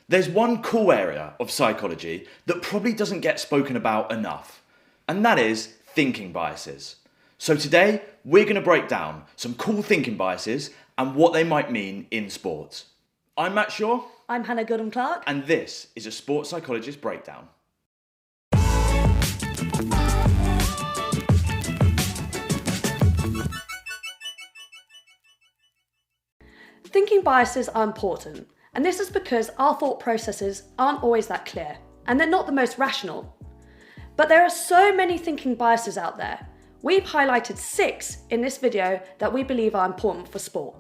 There's one cool area of psychology that probably doesn't get spoken about enough, and that is thinking biases. So today, we're going to break down some cool thinking biases and what they might mean in sports. I'm Matt Shaw. I'm Hannah Goodham-Clark. And this is a Sports Psychologist Breakdown. Thinking biases are important, and this is because our thought processes aren't always that clear, and they're not the most rational. But there are so many thinking biases out there. We've highlighted 6 in this video that we believe are important for sport.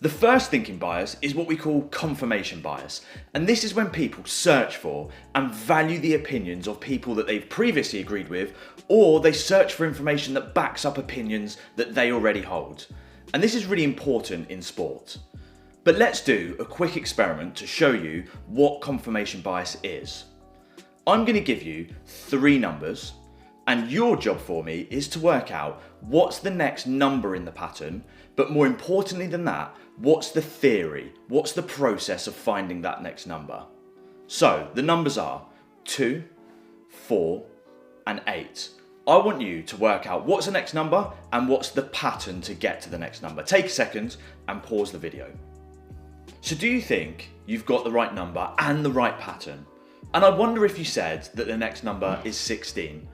The first thinking bias is what we call confirmation bias, and this is when people search for and value the opinions of people that they've previously agreed with, or they search for information that backs up opinions that they already hold. And this is really important in sport. But let's do a quick experiment to show you what confirmation bias is. I'm going to give you 3 numbers, and your job for me is to work out what's the next number in the pattern, but more importantly than that, what's the theory, what's the process of finding that next number. So the numbers are 2, 4, and 8. I want you to work out what's the next number and what's the pattern to get to the next number. Take a second and pause the video. So do you think you've got the right number and the right pattern? And I wonder if you said that the next number is 16.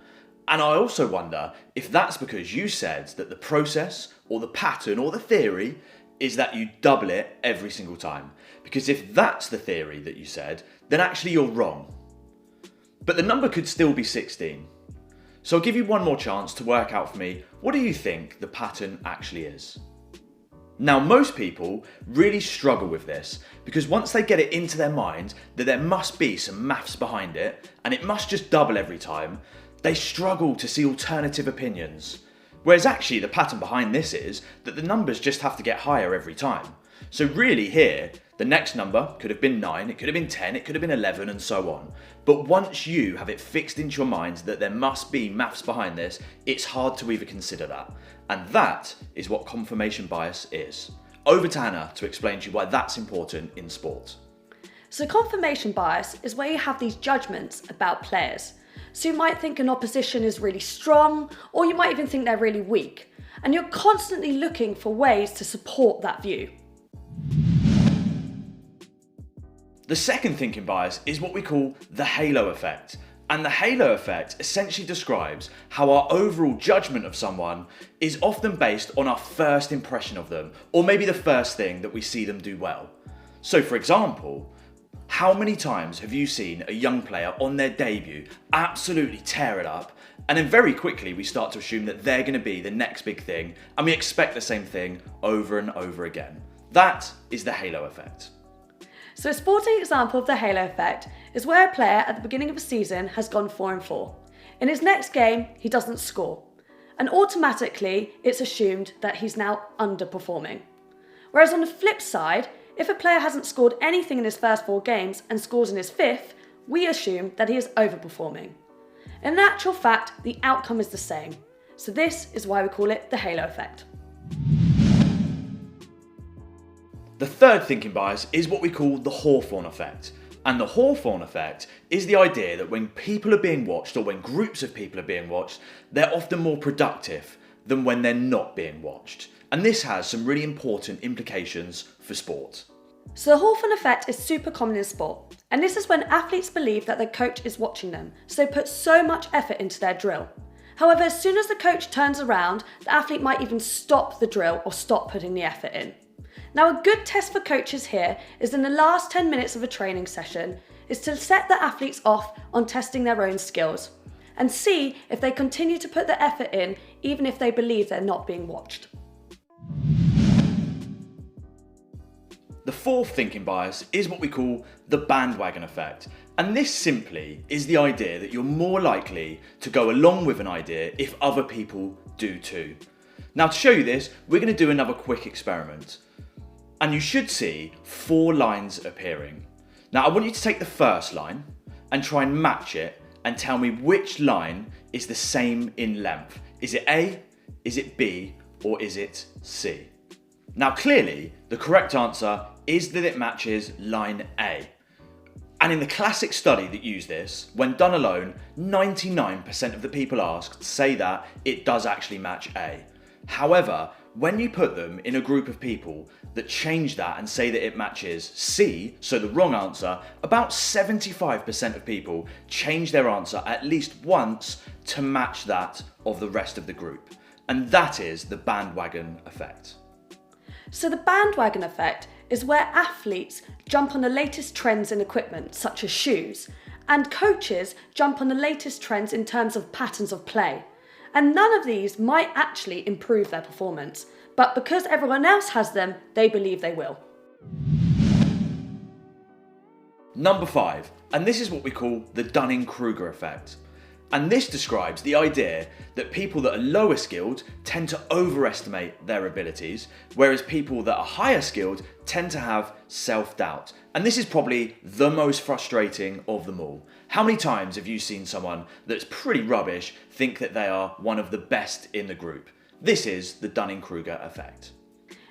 And I also wonder if that's because you said that the process or the pattern or the theory is that you double it every single time. Because if that's the theory that you said, then actually you're wrong. But the number could still be 16. So I'll give you one more chance to work out for me, what do you think the pattern actually is? Now, most people really struggle with this because once they get it into their mind that there must be some maths behind it and it must just double every time, they struggle to see alternative opinions. Whereas actually the pattern behind this is that the numbers just have to get higher every time. So really here, the next number could have been 9, it could have been 10, it could have been 11 and so on. But once you have it fixed into your mind that there must be maths behind this, it's hard to even consider that. And that is what confirmation bias is. Over to Hannah to explain to you why that's important in sport. So confirmation bias is where you have these judgments about players. So you might think an opposition is really strong, or you might even think they're really weak. And you're constantly looking for ways to support that view. The second thinking bias is what we call the halo effect. And the halo effect essentially describes how our overall judgment of someone is often based on our first impression of them, or maybe the first thing that we see them do well. So for example, how many times have you seen a young player on their debut absolutely tear it up, and then very quickly we start to assume that they're going to be the next big thing, and we expect the same thing over and over again. That is the halo effect. So a sporting example of the halo effect is where a player at the beginning of a season has gone 4-4. In his next game, he doesn't score. And automatically, it's assumed that he's now underperforming. Whereas on the flip side, if a player hasn't scored anything in his first 4 games and scores in his 5th, we assume that he is overperforming. In actual fact, the outcome is the same. So this is why we call it the halo effect. The third thinking bias is what we call the Hawthorne Effect. And the Hawthorne Effect is the idea that when people are being watched, or when groups of people are being watched, they're often more productive than when they're not being watched. And this has some really important implications for sport. So the Hawthorne Effect is super common in sport. And this is when athletes believe that their coach is watching them, so they put so much effort into their drill. However, as soon as the coach turns around, the athlete might even stop the drill or stop putting the effort in. Now, a good test for coaches here is in the last 10 minutes of a training session is to set the athletes off on testing their own skills and see if they continue to put the effort in even if they believe they're not being watched. The fourth thinking bias is what we call the bandwagon effect. And this simply is the idea that you're more likely to go along with an idea if other people do too. Now, to show you this, we're going to do another quick experiment. And you should see 4 lines appearing. Now I want you to take the first line and try and match it and tell me which line is the same in length. Is it A, is it B, or is it C? Now clearly, the correct answer is that it matches line A. And in the classic study that used this, when done alone, 99% of the people asked say that it does actually match A. However, when you put them in a group of people that change that and say that it matches C, so the wrong answer, about 75% of people change their answer at least once to match that of the rest of the group. And that is the bandwagon effect. So the bandwagon effect is where athletes jump on the latest trends in equipment, such as shoes, and coaches jump on the latest trends in terms of patterns of play. And none of these might actually improve their performance, but because everyone else has them, they believe they will. Number 5, and this is what we call the Dunning-Krüger Effect. And this describes the idea that people that are lower skilled tend to overestimate their abilities, whereas people that are higher skilled tend to have self-doubt. And this is probably the most frustrating of them all. How many times have you seen someone that's pretty rubbish think that they are one of the best in the group? This is the Dunning-Krüger Effect.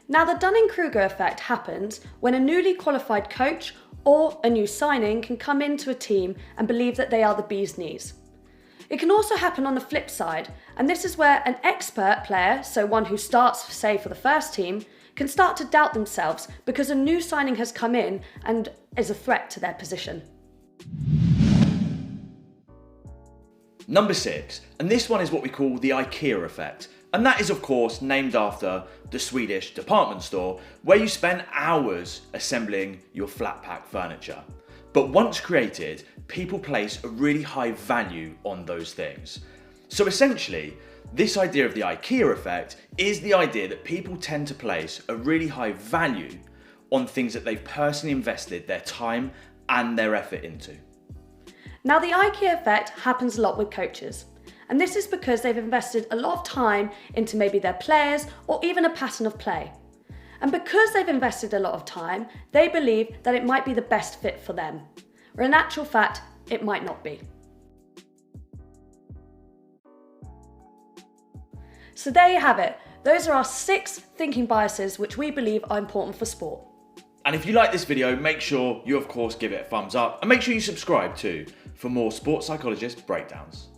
Now, the Dunning-Krüger effect happens when a newly qualified coach or a new signing can come into a team and believe that they are the bee's knees. It can also happen on the flip side, and this is where an expert player, so one who starts, say, for the first team, can start to doubt themselves because a new signing has come in and is a threat to their position. Number 6, and this one is what we call the IKEA Effect. And that is, of course, named after the Swedish department store where you spend hours assembling your flat pack furniture. But once created, people place a really high value on those things. So essentially, this idea of the IKEA effect is the idea that people tend to place a really high value on things that they've personally invested their time and their effort into. Now, the IKEA effect happens a lot with coaches. And this is because they've invested a lot of time into maybe their players or even a pattern of play. And because they've invested a lot of time, they believe that it might be the best fit for them, where in actual fact, it might not be. So there you have it. Those are our 6 thinking biases which we believe are important for sport. And if you like this video, make sure you of course give it a thumbs up and make sure you subscribe too for more sports psychologist breakdowns.